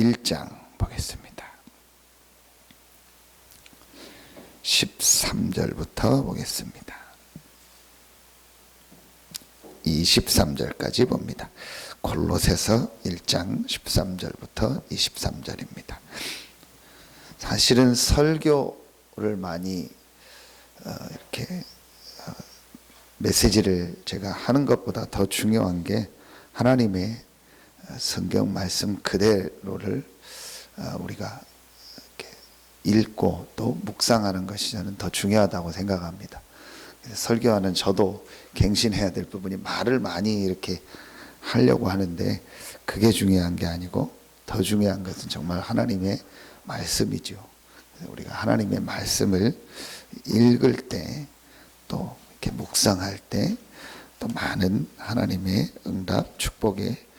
1장 보겠습니다. 13절부터 보겠습니다. 23절까지 봅니다. 골로새서 1장 13절부터 23절입니다. 사실은 설교를 많이 이렇게 메시지를 제가 하는 것보다 더 중요한 게 하나님의 성경 말씀 그대로를 우리가 이렇게 읽고 또 묵상하는 것이 저는 더 중요하다고 생각합니다. 설교하는 저도 갱신해야 될 부분이 말을 많이 이렇게 하려고 하는데 그게 중요한 게 아니고 더 중요한 것은 정말 하나님의 말씀이죠. 우리가 하나님의 말씀을 읽을 때 또 이렇게 묵상할 때 또 많은 하나님의 응답 축복의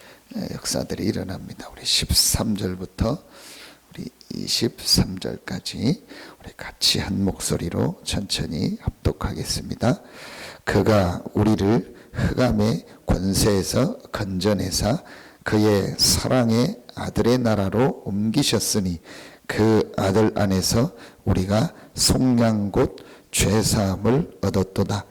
역사들이 일어납니다. 우리 13절부터 우리 23절까지 우리 같이 한 목소리로 천천히 합독하겠습니다. 그가 우리를 흑암의 권세에서 건져내사 그의 사랑의 아들의 나라로 옮기셨으니 그 아들 안에서 우리가 속량 곧 죄사함을 얻었도다.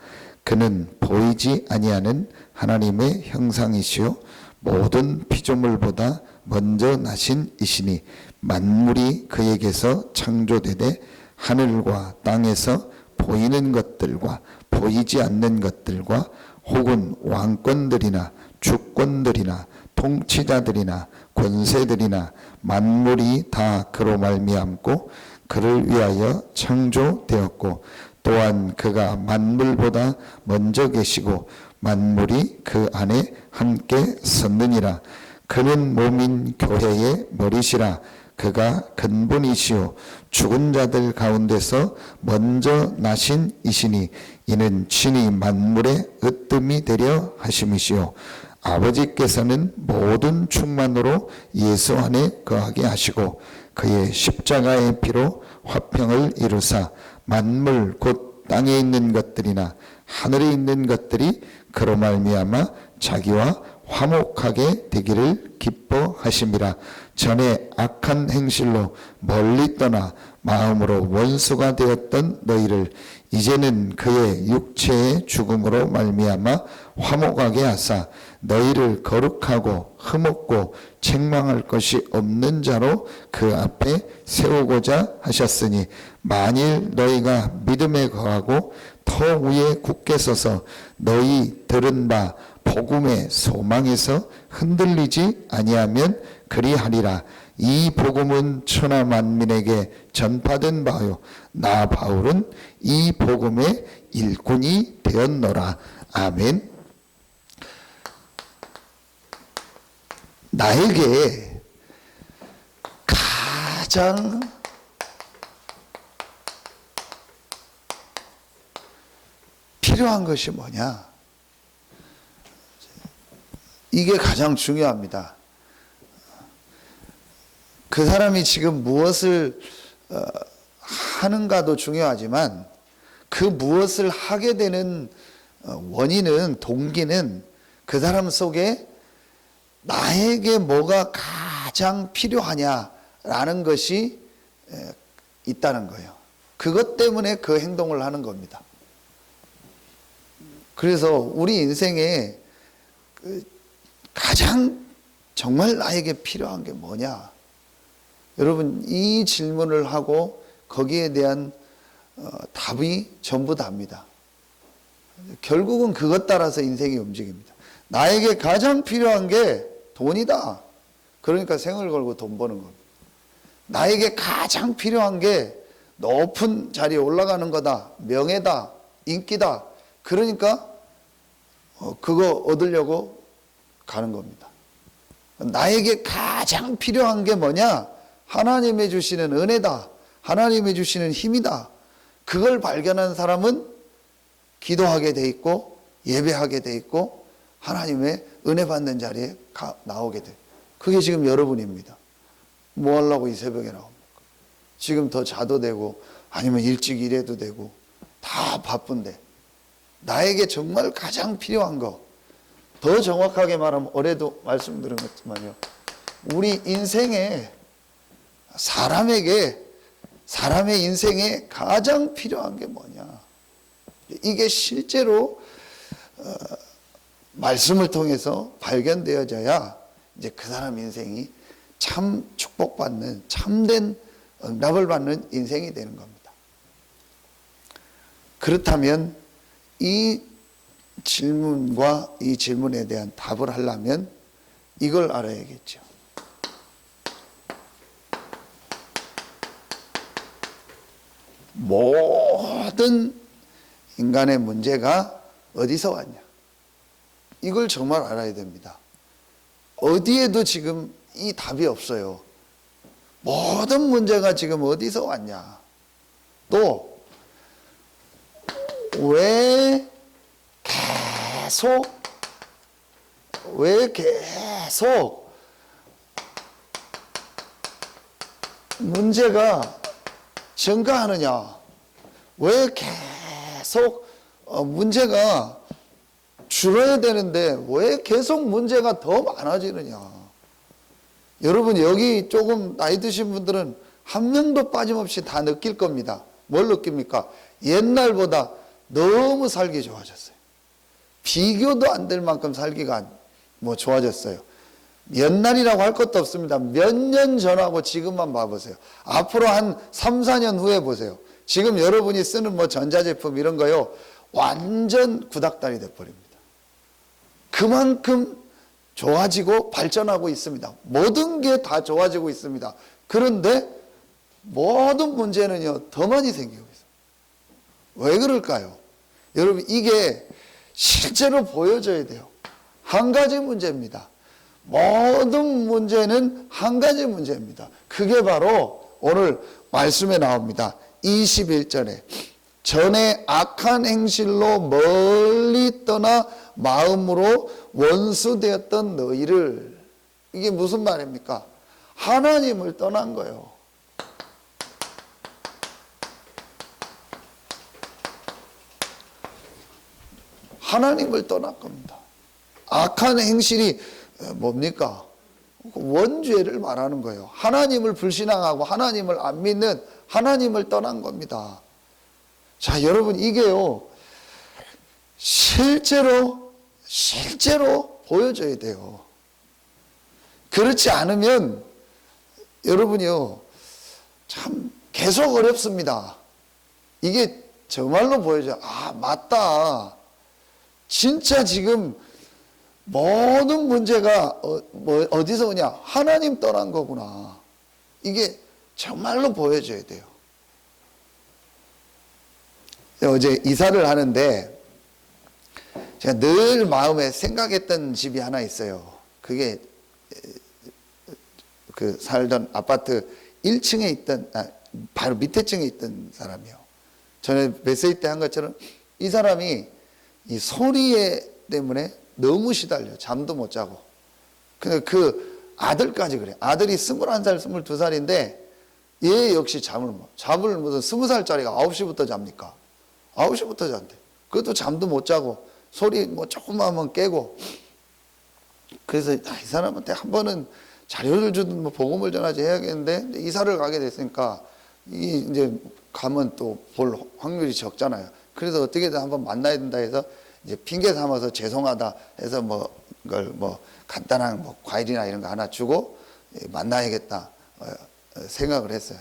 그는 보이지 아니하는 하나님의 형상이시요 모든 피조물보다 먼저 나신 이시니 만물이 그에게서 창조되되 하늘과 땅에서 보이는 것들과 보이지 않는 것들과 혹은 왕권들이나 주권들이나 통치자들이나 권세들이나 만물이 다 그로 말미암고 그를 위하여 창조되었고 또한 그가 만물보다 먼저 계시고 만물이 그 안에 함께 섰느니라. 그는 몸인 교회의 머리시라. 그가 근본이시요 죽은 자들 가운데서 먼저 나신 이시니 이는 친히 만물의 으뜸이 되려 하심이시요 아버지께서는 모든 충만으로 예수 안에 거하게 하시고 그의 십자가의 피로 화평을 이루사 만물 곧 땅에 있는 것들이나 하늘에 있는 것들이 그로 말미암아 자기와 화목하게 되기를 기뻐하심이라. 전에 악한 행실로 멀리 떠나 마음으로 원수가 되었던 너희를 이제는 그의 육체의 죽음으로 말미암아 화목하게 하사 너희를 거룩하고 흠없고 책망할 것이 없는 자로 그 앞에 세우고자 하셨으니 만일 너희가 믿음에 거하고 터 위에 굳게 서서 너희 들은 바 복음의 소망에서 흔들리지 아니하면 그리하리라. 이 복음은 천하 만민에게 전파된 바요 나 바울은 이 복음의 일꾼이 되었노라. 아멘. 나에게 가장 필요한 것이 뭐냐? 이게 가장 중요합니다. 그 사람이 지금 무엇을 하는가도 중요하지만 그 무엇을 하게 되는 원인은 동기는 그 사람 속에 나에게 뭐가 가장 필요하냐라는 것이 있다는 거예요. 그것 때문에 그 행동을 하는 겁니다. 그래서 우리 인생에 가장 정말 나에게 필요한 게 뭐냐? 여러분 이 질문을 하고 거기에 대한 답이 전부 답니다. 결국은 그것 따라서 인생이 움직입니다. 나에게 가장 필요한 게 돈이다. 그러니까 생을 걸고 돈 버는 겁니다. 나에게 가장 필요한 게 높은 자리에 올라가는 거다. 명예다. 인기다. 그러니까 그거 얻으려고 가는 겁니다. 나에게 가장 필요한 게 뭐냐? 하나님이 주시는 은혜다. 하나님이 주시는 힘이다. 그걸 발견한 사람은 기도하게 돼 있고 예배하게 돼 있고 하나님의 은혜 받는 자리에 나오게 돼. 그게 지금 여러분입니다. 뭐 하려고 이 새벽에 나옵니까? 지금 더 자도 되고 아니면 일찍 일해도 되고 다 바쁜데 나에게 정말 가장 필요한 거, 더 정확하게 말하면 올해도 말씀드린 것지만요, 우리 인생에 사람의 인생에 가장 필요한 게 뭐냐? 이게 실제로 말씀을 통해서 발견되어져야 이제 그 사람 인생이 참 축복받는, 참된 응답을 받는 인생이 되는 겁니다. 그렇다면 이 질문과 이 질문에 대한 답을 하려면 이걸 알아야겠죠. 모든 인간의 문제가 어디서 왔냐? 이걸 정말 알아야 됩니다. 어디에도 지금 이 답이 없어요. 모든 문제가 지금 어디서 왔냐? 또 왜 계속 문제가 증가하느냐? 왜 계속 문제가 줄어야 되는데 왜 계속 문제가 더 많아지느냐? 여러분, 여기 조금 나이 드신 분들은 한 명도 빠짐없이 다 느낄 겁니다. 뭘 느낍니까? 옛날보다 너무 살기 좋아졌어요. 비교도 안 될 만큼 살기가 좋아졌어요. 옛날이라고 할 것도 없습니다. 몇 년 전하고 지금만 봐보세요. 앞으로 한 3, 4년 후에 보세요. 지금 여러분이 쓰는 전자제품 이런 거요, 완전 구닥다리 돼버립니다. 그만큼 좋아지고 발전하고 있습니다. 모든 게 다 좋아지고 있습니다. 그런데 모든 문제는요, 더 많이 생기고 있어요. 왜 그럴까요? 여러분, 이게 실제로 보여져야 돼요. 한 가지 문제입니다. 모든 문제는 한 가지 문제입니다. 그게 바로 오늘 말씀에 나옵니다. 21절에 전에 악한 행실로 멀리 떠나 마음으로 원수되었던 너희를, 이게 무슨 말입니까? 하나님을 떠난 거예요. 하나님을 떠난 겁니다. 악한 행실이 뭡니까? 원죄를 말하는 거예요. 하나님을 불신앙하고 하나님을 안 믿는, 하나님을 떠난 겁니다. 자, 여러분, 이게요, 실제로 보여져야 돼요. 그렇지 않으면 여러분이요, 참 계속 어렵습니다. 이게 정말로 보여져요. 아, 맞다. 진짜 지금 모든 문제가 어디서 오냐? 하나님 떠난 거구나. 이게 정말로 보여줘야 돼요. 어제 이사를 하는데 제가 늘 마음에 생각했던 집이 하나 있어요. 그게 그 살던 아파트 1층에 있던, 바로 밑에 층에 있던 사람이요. 전에 메시지 때 한 것처럼 이 사람이 이 소리 때문에 너무 시달려. 잠도 못 자고. 근데 그 아들까지 그래. 아들이 21살, 22살인데 얘 역시 잠을 무슨 20살짜리가 9시부터 잡니까? 9시부터 잔대. 그것도 잠도 못 자고 소리 조금만 하면 깨고. 그래서 이 사람한테 한 번은 자료를 주든 복음을 전하지 해야겠는데, 이사를 가게 됐으니까 이제 가면 또 볼 확률이 적잖아요. 그래서 어떻게든 한번 만나야 된다 해서 이제 핑계 삼아서 죄송하다 해서 그걸 간단한 과일이나 이런 거 하나 주고 만나야겠다 생각을 했어요.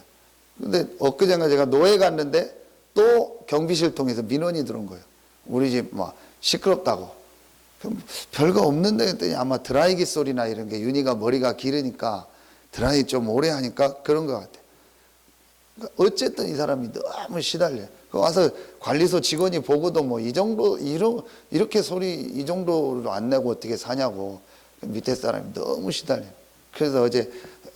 근데 엊그젠가 제가 노예 갔는데 또 경비실 통해서 민원이 들어온 거예요. 우리 집 시끄럽다고. 별거 없는데 했더니 아마 드라이기 소리나 이런 게, 윤희가 머리가 길으니까 드라이 좀 오래 하니까 그런 것 같아요. 그러니까 어쨌든 이 사람이 너무 시달려요. 와서 관리소 직원이 보고도 이 정도, 이렇게 소리 이 정도로 안 내고 어떻게 사냐고. 밑에 사람이 너무 시달려요. 그래서 어제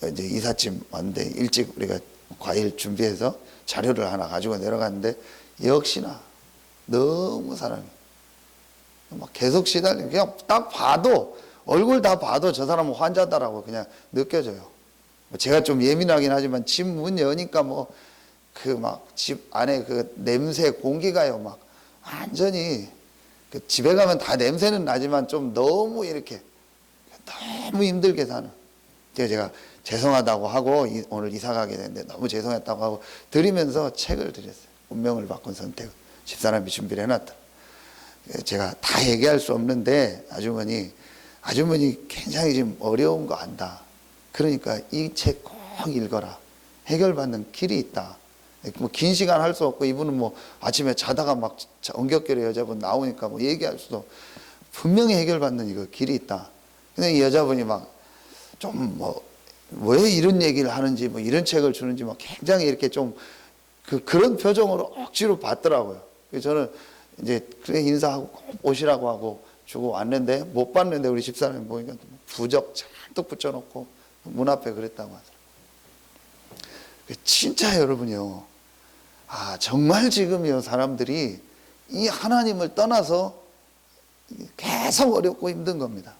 이제 이삿짐 왔는데 일찍 우리가 과일 준비해서 자료를 하나 가지고 내려갔는데 역시나 너무 사람이 계속 시달려요. 그냥 딱 봐도, 얼굴 다 봐도 저 사람은 환자다라고 그냥 느껴져요. 제가 좀 예민하긴 하지만 집 문 여니까 집 안에 그 냄새, 공기가요, 완전히, 집에 가면 다 냄새는 나지만 좀 너무 이렇게, 너무 힘들게 사는. 제가 죄송하다고 하고 오늘 이사 가게 됐는데 너무 죄송했다고 하고 드리면서 책을 드렸어요. 운명을 바꾼 선택. 집사람이 준비를 해놨다. 제가 다 얘기할 수 없는데 아주머니 굉장히 지금 어려운 거 안다. 그러니까 이 책 꼭 읽어라. 해결받는 길이 있다. 뭐 긴 시간 할 수 없고 이분은 뭐 아침에 자다가 막 엉겹결에 여자분 나오니까 뭐 얘기할 수도 분명히 해결받는 이거 길이 있다. 근데 이 여자분이 막 좀 왜 이런 얘기를 하는지 뭐 이런 책을 주는지 막 굉장히 이렇게 좀 그런 표정으로 억지로 받더라고요. 그래서 저는 이제 그래 인사하고 꼭 오시라고 하고 주고 왔는데 못 봤는데 우리 집사람이 보니까 부적 잔뜩 붙여놓고 문 앞에 그랬다고 하더라고요. 진짜 여러분요. 정말 지금요 사람들이 이 하나님을 떠나서 계속 어렵고 힘든 겁니다.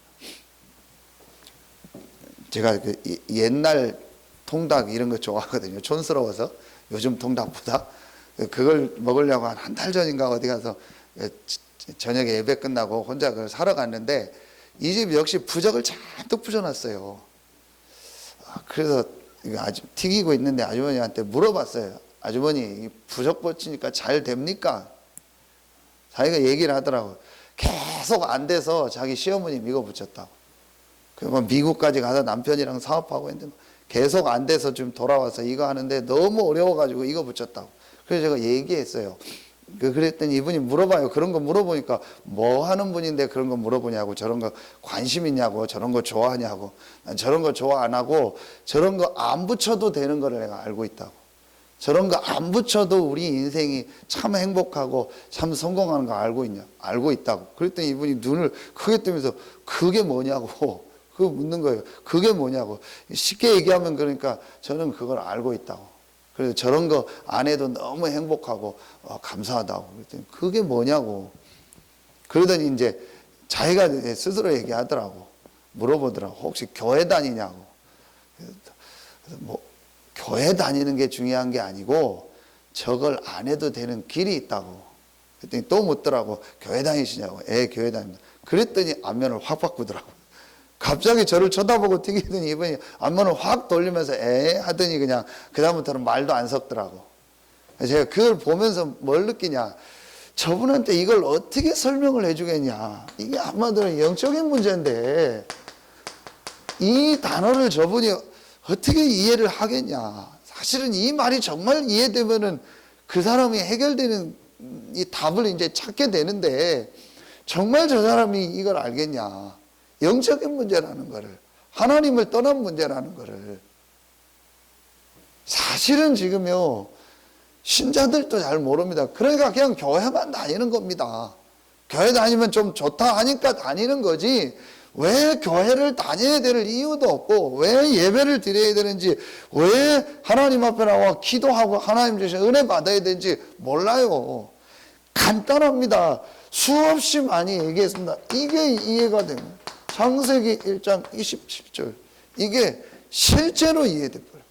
제가 옛날 통닭 이런 거 좋아하거든요. 촌스러워서 요즘 통닭보다 그걸 먹으려고 한 달 전인가 어디 가서 저녁에 예배 끝나고 혼자 그걸 사러 갔는데 이 집 역시 부적을 잔뜩 붙여놨어요. 그래서 아주 튀기고 있는데 아주머니한테 물어봤어요. 아주머니 이 부적 붙이니까 잘 됩니까? 자기가 얘기를 하더라고요. 계속 안 돼서 자기 시어머님 이거 붙였다고. 그리고 미국까지 가서 남편이랑 사업하고 있는데 계속 안 돼서 좀 돌아와서 이거 하는데 너무 어려워가지고 이거 붙였다고. 그래서 제가 얘기했어요. 그랬더니 이분이 물어봐요. 그런 거 물어보니까 뭐 하는 분인데 그런 거 물어보냐고. 저런 거 관심 있냐고. 저런 거 좋아하냐고. 난 저런 거 좋아 안 하고 저런 거 안 붙여도 되는 거를 내가 알고 있다고. 저런 거 안 붙여도 우리 인생이 참 행복하고 참 성공하는 거 알고 있다고. 그랬더니 이분이 눈을 크게 뜨면서 그게 뭐냐고. 그거 묻는 거예요. 그게 뭐냐고. 쉽게 얘기하면 그러니까 저는 그걸 알고 있다고. 그래서 저런 거 안 해도 너무 행복하고 감사하다고. 그랬더니 그게 뭐냐고. 그러더니 이제 자기가 스스로 얘기하더라고. 물어보더라고. 혹시 교회 다니냐고. 그래서 뭐 교회 다니는 게 중요한 게 아니고 저걸 안 해도 되는 길이 있다고. 그랬더니 또 묻더라고. 교회 다니시냐고. 교회 다닙니다. 그랬더니 안면을 확 바꾸더라고. 갑자기 저를 쳐다보고 튀기더니 이분이 안면을 확 돌리면서 하더니 그냥 그다음부터는 말도 안 섞더라고. 제가 그걸 보면서 뭘 느끼냐. 저분한테 이걸 어떻게 설명을 해주겠냐. 이게 한마디로 영적인 문제인데 이 단어를 저분이 어떻게 이해를 하겠냐. 사실은 이 말이 정말 이해되면은 그 사람이 해결되는 이 답을 이제 찾게 되는데 정말 저 사람이 이걸 알겠냐. 영적인 문제라는 거를, 하나님을 떠난 문제라는 거를. 사실은 지금요 신자들도 잘 모릅니다. 그러니까 그냥 교회만 다니는 겁니다. 교회 다니면 좀 좋다 하니까 다니는 거지 왜 교회를 다녀야 될 이유도 없고 왜 예배를 드려야 되는지 왜 하나님 앞에 나와 기도하고 하나님 주신 은혜 받아야 되는지 몰라요. 간단합니다. 수없이 많이 얘기했습니다. 이게 이해가 됩니다. 창세기 1장 27절 이게 실제로 이해돼버려요.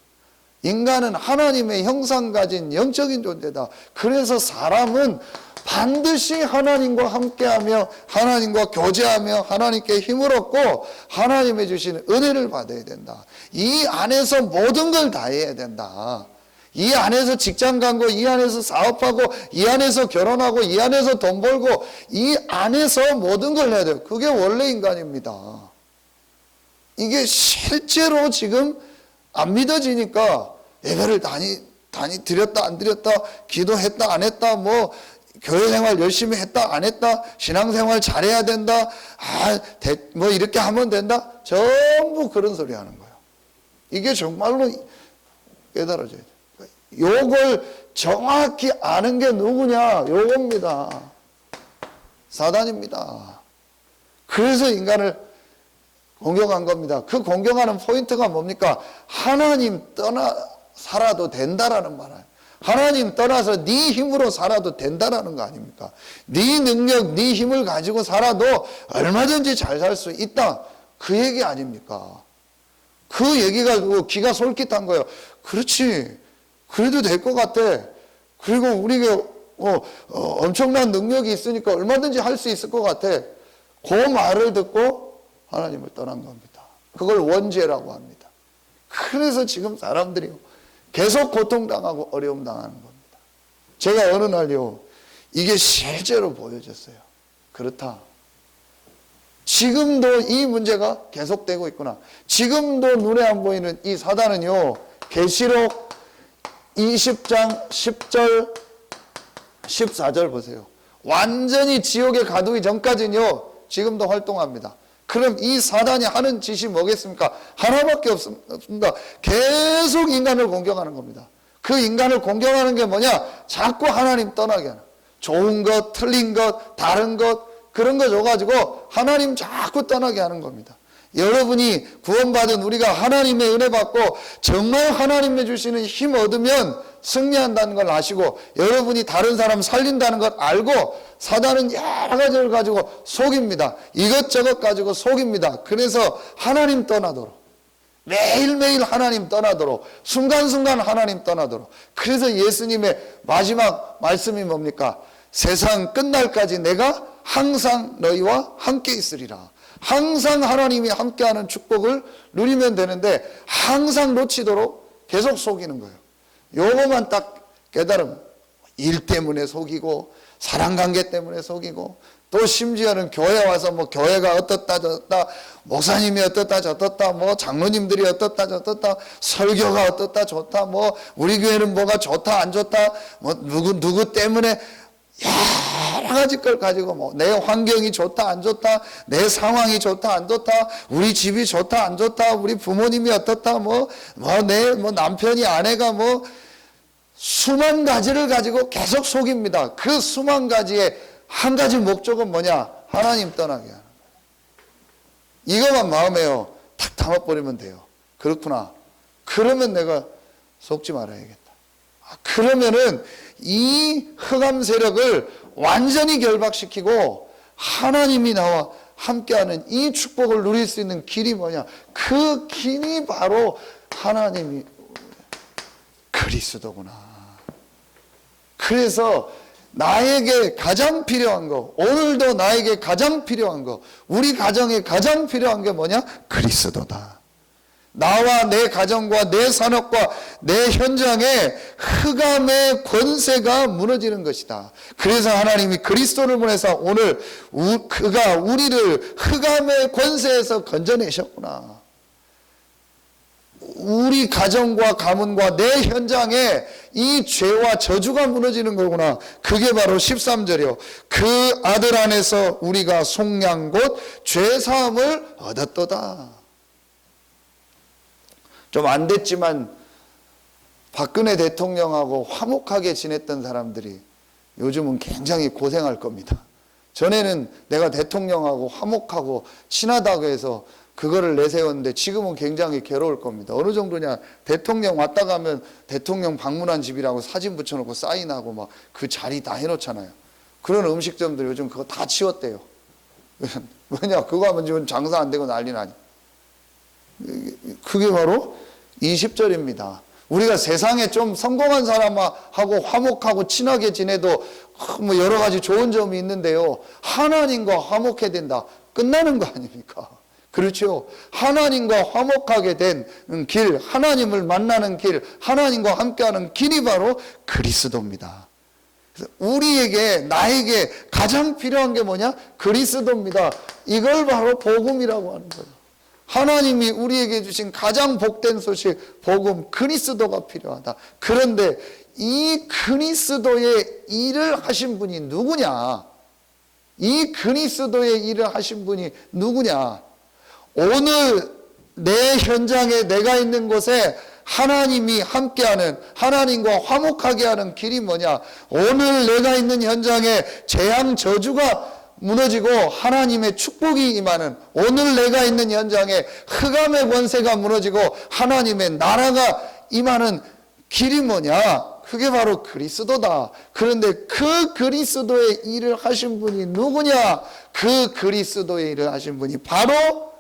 인간은 하나님의 형상 가진 영적인 존재다. 그래서 사람은 반드시 하나님과 함께하며 하나님과 교제하며 하나님께 힘을 얻고 하나님의 주시는 은혜를 받아야 된다. 이 안에서 모든 걸 다 해야 된다. 이 안에서 직장 간고 이 안에서 사업하고 이 안에서 결혼하고 이 안에서 돈 벌고 이 안에서 모든 걸 해야 돼요. 그게 원래 인간입니다. 이게 실제로 지금 안 믿어지니까 예배를 드렸다 안 드렸다 기도했다 안 했다 뭐 교회 생활 열심히 했다 안 했다 신앙생활 잘해야 된다 뭐 이렇게 하면 된다 전부 그런 소리 하는 거예요. 이게 정말로 깨달아져야 돼요. 요걸 정확히 아는 게 누구냐? 요겁니다. 사단입니다. 그래서 인간을 공격한 겁니다. 그 공격하는 포인트가 뭡니까? 하나님 떠나 살아도 된다라는 말이에요. 하나님 떠나서 네 힘으로 살아도 된다라는 거 아닙니까? 네 능력, 네 힘을 가지고 살아도 얼마든지 잘 살 수 있다. 그 얘기 아닙니까? 그 얘기가 귀가 솔깃한 거예요. 그렇지. 그래도 될 것 같아. 그리고 우리가 엄청난 능력이 있으니까 얼마든지 할 수 있을 것 같아. 그 말을 듣고 하나님을 떠난 겁니다. 그걸 원죄라고 합니다. 그래서 지금 사람들이 계속 고통당하고 어려움 당하는 겁니다. 제가 어느 날요, 이게 실제로 보여졌어요. 그렇다. 지금도 이 문제가 계속되고 있구나. 지금도 눈에 안 보이는 이 사단은요, 계시록 20장 10절 14절 보세요. 완전히 지옥에 가두기 전까지는요, 지금도 활동합니다. 그럼 이 사단이 하는 짓이 뭐겠습니까? 하나밖에 없습니다. 계속 인간을 공격하는 겁니다. 그 인간을 공격하는 게 뭐냐? 자꾸 하나님 떠나게 하는, 좋은 것, 틀린 것, 다른 것, 그런 거 줘가지고 하나님 자꾸 떠나게 하는 겁니다. 여러분이 구원받은 우리가 하나님의 은혜 받고 정말 하나님의 주시는 힘 얻으면 승리한다는 걸 아시고, 여러분이 다른 사람 살린다는 걸 알고, 사단은 여러 가지를 가지고 속입니다. 이것저것 가지고 속입니다. 그래서 하나님 떠나도록, 매일매일 하나님 떠나도록, 순간순간 하나님 떠나도록. 그래서 예수님의 마지막 말씀이 뭡니까? 세상 끝날까지 내가 항상 너희와 함께 있으리라. 항상 하나님이 함께하는 축복을 누리면 되는데, 항상 놓치도록 계속 속이는 거예요. 요거만 딱 깨달으면 일 때문에 속이고, 사랑관계 때문에 속이고, 또 심지어는 교회 와서 뭐 교회가 어떻다 저떻다, 목사님이 어떻다 저떻다, 뭐 장로님들이 어떻다 저떻다, 설교가 어떻다 좋다, 뭐 우리 교회는 뭐가 좋다 안 좋다, 뭐 누구 때문에 여러 가지 걸 가지고, 뭐 내 환경이 좋다 안 좋다, 내 상황이 좋다 안 좋다, 우리 집이 좋다 안 좋다, 우리 부모님이 어떻다, 내 남편이 아내가 뭐 수만 가지를 가지고 계속 속입니다. 그 수만 가지의 한 가지 목적은 뭐냐? 하나님 떠나게 하는 거예요. 이것만 마음에요 탁 담아버리면 돼요. 그렇구나. 그러면 내가 속지 말아야겠다. 그러면은 이 흑암 세력을 완전히 결박시키고 하나님이 나와 함께하는 이 축복을 누릴 수 있는 길이 뭐냐? 그 길이 바로 하나님이 그리스도구나. 그래서 나에게 가장 필요한 거, 오늘도 나에게 가장 필요한 거, 우리 가정에 가장 필요한 게 뭐냐? 그리스도다. 나와 내 가정과 내 산업과 내 현장에 흑암의 권세가 무너지는 것이다. 그래서 하나님이 그리스도를 보내서 오늘 그가 우리를 흑암의 권세에서 건져내셨구나. 우리 가정과 가문과 내 현장에 이 죄와 저주가 무너지는 거구나. 그게 바로 13절이요. 그 아들 안에서 우리가 속량 곧 죄사함을 얻었도다. 좀 안 됐지만 박근혜 대통령하고 화목하게 지냈던 사람들이 요즘은 굉장히 고생할 겁니다. 전에는 내가 대통령하고 화목하고 친하다고 해서 그거를 내세웠는데 지금은 굉장히 괴로울 겁니다. 어느 정도냐? 대통령 왔다 가면 대통령 방문한 집이라고 사진 붙여놓고 사인하고 막 그 자리 다 해놓잖아요. 그런 음식점들 요즘 그거 다 치웠대요. 왜냐? 그거 하면 지금 장사 안 되고 난리 나니. 그게 바로 20절입니다. 우리가 세상에 좀 성공한 사람하고 화목하고 친하게 지내도 뭐 여러 가지 좋은 점이 있는데요. 하나님과 화목해야 된다. 끝나는 거 아닙니까? 그렇죠. 하나님과 화목하게 된 길, 하나님을 만나는 길, 하나님과 함께하는 길이 바로 그리스도입니다. 그래서 우리에게, 나에게 가장 필요한 게 뭐냐? 그리스도입니다. 이걸 바로 복음이라고 하는 거예요. 하나님이 우리에게 주신 가장 복된 소식, 복음, 그리스도가 필요하다. 그런데 이 그리스도의 일을 하신 분이 누구냐? 이 그리스도의 일을 하신 분이 누구냐? 오늘 내 현장에 내가 있는 곳에 하나님이 함께하는, 하나님과 화목하게 하는 길이 뭐냐? 오늘 내가 있는 현장에 재앙 저주가 무너지고 하나님의 축복이 임하는, 오늘 내가 있는 현장에 흑암의 권세가 무너지고 하나님의 나라가 임하는 길이 뭐냐? 그게 바로 그리스도다. 그런데 그 그리스도의 일을 하신 분이 누구냐? 그 그리스도의 일을 하신 분이 바로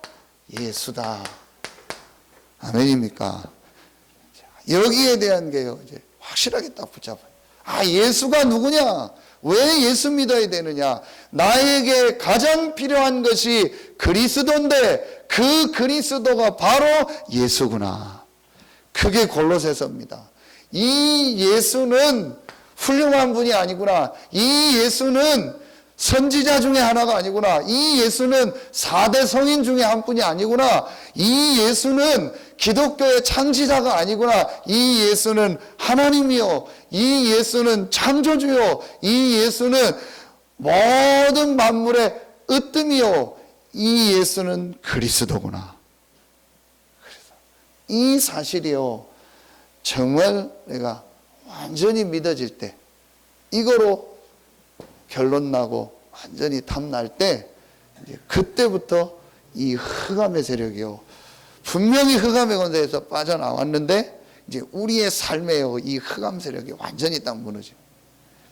예수다. 아멘입니까? 여기에 대한 게요, 이제 확실하게 딱 붙잡아요. 예수가 누구냐? 왜 예수 믿어야 되느냐? 나에게 가장 필요한 것이 그리스도인데 그 그리스도가 바로 예수구나. 그게 골로새서입니다. 이 예수는 훌륭한 분이 아니구나. 이 예수는 선지자 중에 하나가 아니구나. 이 예수는 4대 성인 중에 한 분이 아니구나. 이 예수는 기독교의 창시자가 아니구나. 이 예수는 하나님이요. 이 예수는 창조주요. 이 예수는 모든 만물의 으뜸이요. 이 예수는 그리스도구나. 이 사실이요. 정말 내가 완전히 믿어질 때, 이거로 결론 나고 완전히 탐날 때, 이제 그때부터 이 흑암의 세력이요. 분명히 흑암의 권세에서 빠져나왔는데, 이제 우리의 삶에요. 이 흑암 세력이 완전히 딱 무너져요.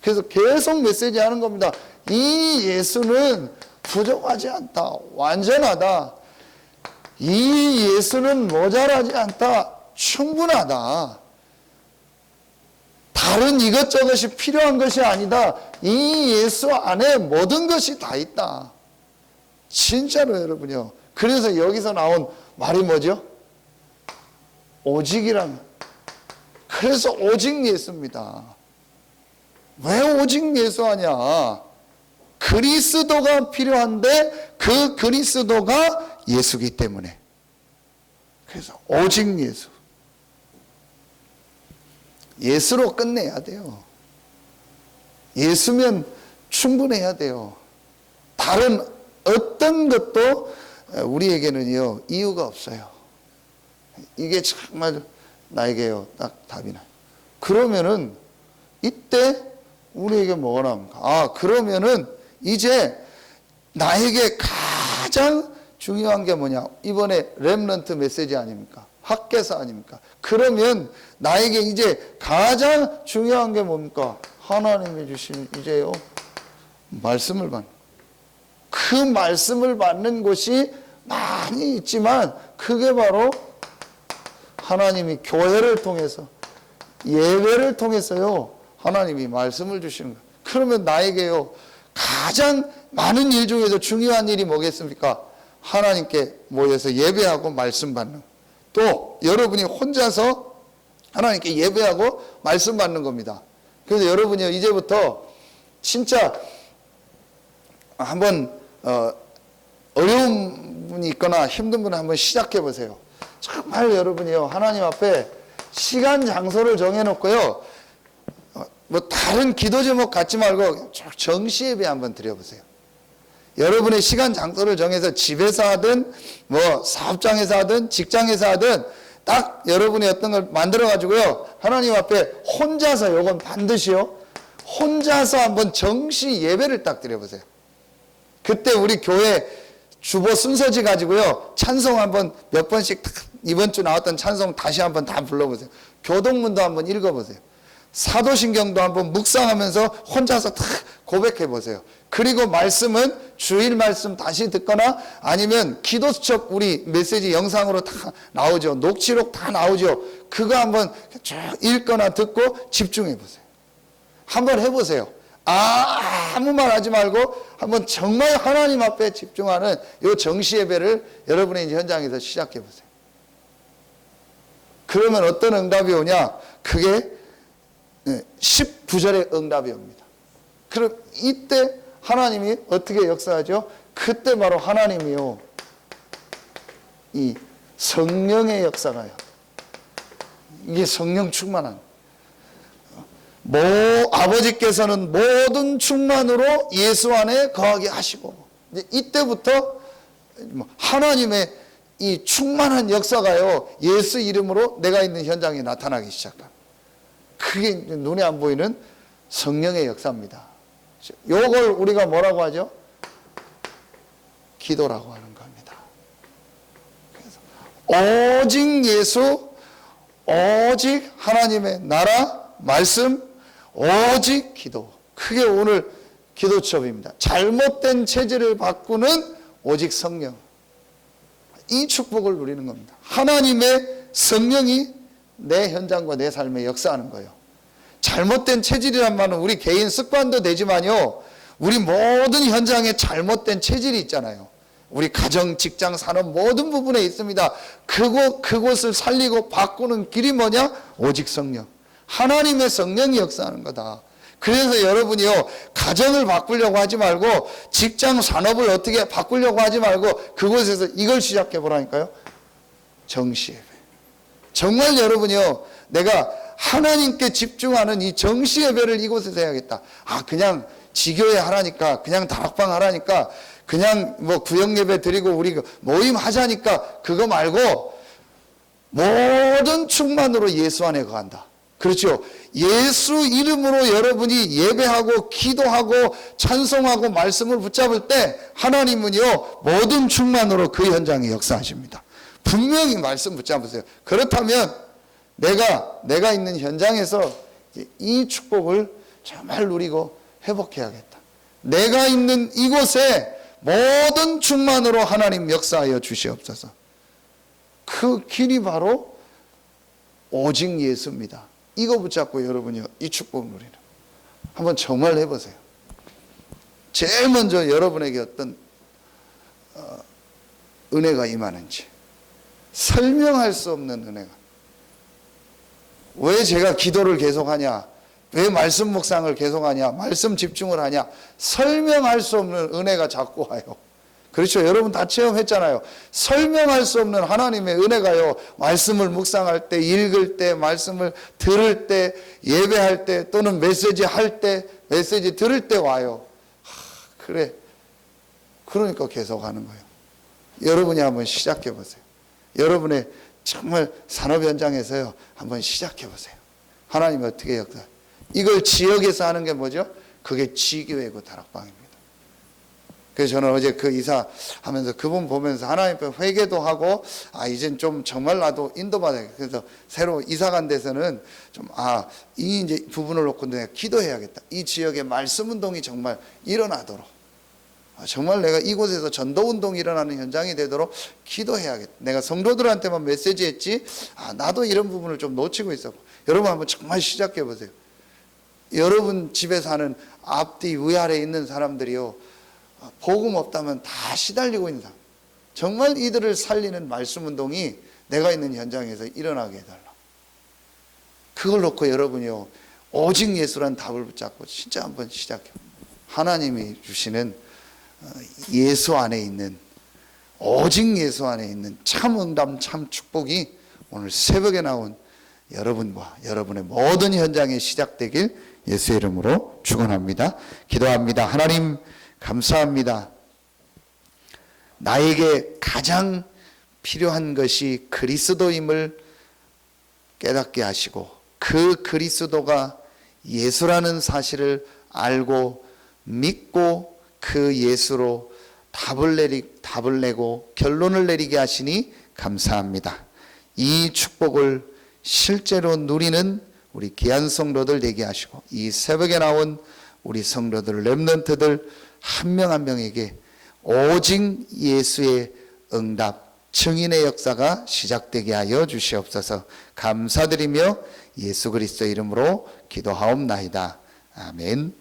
그래서 계속 메시지 하는 겁니다. 이 예수는 부족하지 않다. 완전하다. 이 예수는 모자라지 않다. 충분하다. 다른 이것저것이 필요한 것이 아니다. 이 예수 안에 모든 것이 다 있다. 진짜로 여러분요. 그래서 여기서 나온 말이 뭐죠? 오직이란. 그래서 오직 예수입니다. 왜 오직 예수 하냐? 그리스도가 필요한데 그 그리스도가 예수기 때문에. 그래서 오직 예수. 예수로 끝내야 돼요. 예수면 충분해야 돼요. 다른 어떤 것도 우리에게는요, 이유가 없어요. 이게 정말 나에게요, 딱 답이 나요. 그러면은 이때 우리에게 뭐가 나옵니까? 아, 그러면은 이제 나에게 가장 중요한 게 뭐냐? 이번에 렘넌트 메시지 아닙니까? 학개서 아닙니까? 그러면 나에게 이제 가장 중요한 게 뭡니까? 하나님이 주신 이제요, 말씀을 받는. 그 말씀을 받는 곳이 많이 있지만 그게 바로 하나님이 교회를 통해서, 예배를 통해서요, 하나님이 말씀을 주시는 거예요. 그러면 나에게요, 가장 많은 일 중에서 중요한 일이 뭐겠습니까? 하나님께 모여서 예배하고 말씀 받는. 또 여러분이 혼자서 하나님께 예배하고 말씀 받는 겁니다. 그래서 여러분이 이제부터 진짜 한번 어려운 분이 있거나 힘든 분은 한번 시작해 보세요. 정말 여러분이요, 하나님 앞에 시간 장소를 정해놓고요, 뭐 다른 기도 제목 갖지 말고 정시 예배 한번 드려보세요. 여러분의 시간 장소를 정해서 집에서 하든 뭐 사업장에서 하든 직장에서 하든 딱 여러분이 어떤 걸 만들어 가지고요, 하나님 앞에 혼자서, 요건 반드시요, 혼자서 한번 정시 예배를 딱 드려보세요. 그때 우리 교회 주보 순서지 가지고요, 찬송 한번 몇 번씩 이번 주 나왔던 찬송 다시 한번 다 불러보세요. 교동문도 한번 읽어보세요. 사도신경도 한번 묵상하면서 혼자서 탁 고백해 보세요. 그리고 말씀은 주일 말씀 다시 듣거나 아니면 기도수첩 우리 메시지 영상으로 다 나오죠. 녹취록 다 나오죠. 그거 한번 쭉 읽거나 듣고 집중해 보세요. 한번 해보세요. 아무 말 하지 말고 한번 정말 하나님 앞에 집중하는 이 정시 예배를 여러분의 이제 현장에서 시작해 보세요. 그러면 어떤 응답이 오냐? 그게 19절의 응답이 옵니다. 그럼 이때 하나님이 어떻게 역사하죠? 그때 바로 하나님이요, 이 성령의 역사가요, 이게 성령 충만한, 아버지께서는 모든 충만으로 예수 안에 거하게 하시고, 이제 이때부터 하나님의 이 충만한 역사가요, 예수 이름으로 내가 있는 현장에 나타나기 시작합니다. 그게 눈에 안 보이는 성령의 역사입니다. 요걸 우리가 뭐라고 하죠? 기도라고 하는 겁니다. 그래서 오직 예수, 오직 하나님의 나라, 말씀, 오직 기도. 그게 오늘 기도 수업입니다. 잘못된 체질을 바꾸는 오직 성령. 이 축복을 누리는 겁니다. 하나님의 성령이 내 현장과 내 삶에 역사하는 거예요. 잘못된 체질이란 말은 우리 개인 습관도 되지만요, 우리 모든 현장에 잘못된 체질이 있잖아요. 우리 가정, 직장, 산업 모든 부분에 있습니다. 그곳을 살리고 바꾸는 길이 뭐냐? 오직 성령. 하나님의 성령이 역사하는 거다. 그래서 여러분이요, 가정을 바꾸려고 하지 말고 직장, 산업을 어떻게 바꾸려고 하지 말고 그곳에서 이걸 시작해 보라니까요. 정시 예배. 정말 여러분이요, 내가 하나님께 집중하는 이 정시 예배를 이곳에서 해야겠다. 그냥 지교회 하라니까, 그냥 다락방 하라니까, 그냥 뭐 구역 예배 드리고 우리 모임 하자니까 그거 말고 모든 충만으로 예수 안에 거한다. 그렇죠. 예수 이름으로 여러분이 예배하고 기도하고 찬송하고 말씀을 붙잡을 때 하나님은요, 모든 충만으로 그 현장에 역사하십니다. 분명히 말씀 붙잡으세요. 그렇다면 내가 있는 현장에서 이 축복을 정말 누리고 회복해야겠다. 내가 있는 이곳에 모든 충만으로 하나님 역사하여 주시옵소서. 그 길이 바로 오직 예수입니다. 이거 붙잡고 여러분이 이 축복 누리는 한번 정말 해보세요. 제일 먼저 여러분에게 어떤 은혜가 임하는지, 설명할 수 없는 은혜가. 왜 제가 기도를 계속하냐, 왜 말씀 묵상을 계속하냐, 말씀 집중을 하냐, 설명할 수 없는 은혜가 자꾸 와요. 그렇죠. 여러분 다 체험했잖아요. 설명할 수 없는 하나님의 은혜가요, 말씀을 묵상할 때, 읽을 때, 말씀을 들을 때, 예배할 때, 또는 메시지 할 때, 메시지 들을 때 와요. 그래. 그러니까 계속 하는 거예요. 여러분이 한번 시작해 보세요. 여러분의 정말 산업 현장에서요, 한번 시작해 보세요. 하나님 어떻게 역사? 이걸 지역에서 하는 게 뭐죠? 그게 지교회고 다락방입니다. 그래서 저는 어제 그 이사하면서 그분 보면서 하나님 앞에 회개도 하고, 이젠 좀 정말 나도 인도받아야겠다. 그래서 새로 이사 간 데서는 좀 이 이제 부분을 놓고 내가 기도해야겠다. 이 지역에 말씀 운동이 정말 일어나도록, 정말 내가 이곳에서 전도 운동이 일어나는 현장이 되도록 기도해야겠다. 내가 성도들한테만 메시지했지, 나도 이런 부분을 좀 놓치고 있었고. 여러분 한번 정말 시작해 보세요. 여러분 집에 사는 앞뒤 위아래에 있는 사람들이요, 복음 없다면 다 시달리고 있는 사람, 정말 이들을 살리는 말씀 운동이 내가 있는 현장에서 일어나게 해달라. 그걸 놓고 여러분이요, 오직 예수란 답을 붙잡고 진짜 한번 시작해요. 하나님이 주시는 예수 안에 있는, 오직 예수 안에 있는 참 응답, 참 축복이 오늘 새벽에 나온 여러분과 여러분의 모든 현장에 시작되길 예수의 이름으로 축원합니다. 기도합니다. 하나님 감사합니다. 나에게 가장 필요한 것이 그리스도임을 깨닫게 하시고, 그 그리스도가 예수라는 사실을 알고 믿고 그 예수로 답을 내고 결론을 내리게 하시니 감사합니다. 이 축복을 실제로 누리는 우리 귀한 성도들 되게 하시고, 이 새벽에 나온 우리 성도들, 렘넌트들 한 명 한 명에게 오직 예수의 응답, 증인의 역사가 시작되게 하여 주시옵소서. 감사드리며 예수 그리스도 이름으로 기도하옵나이다. 아멘.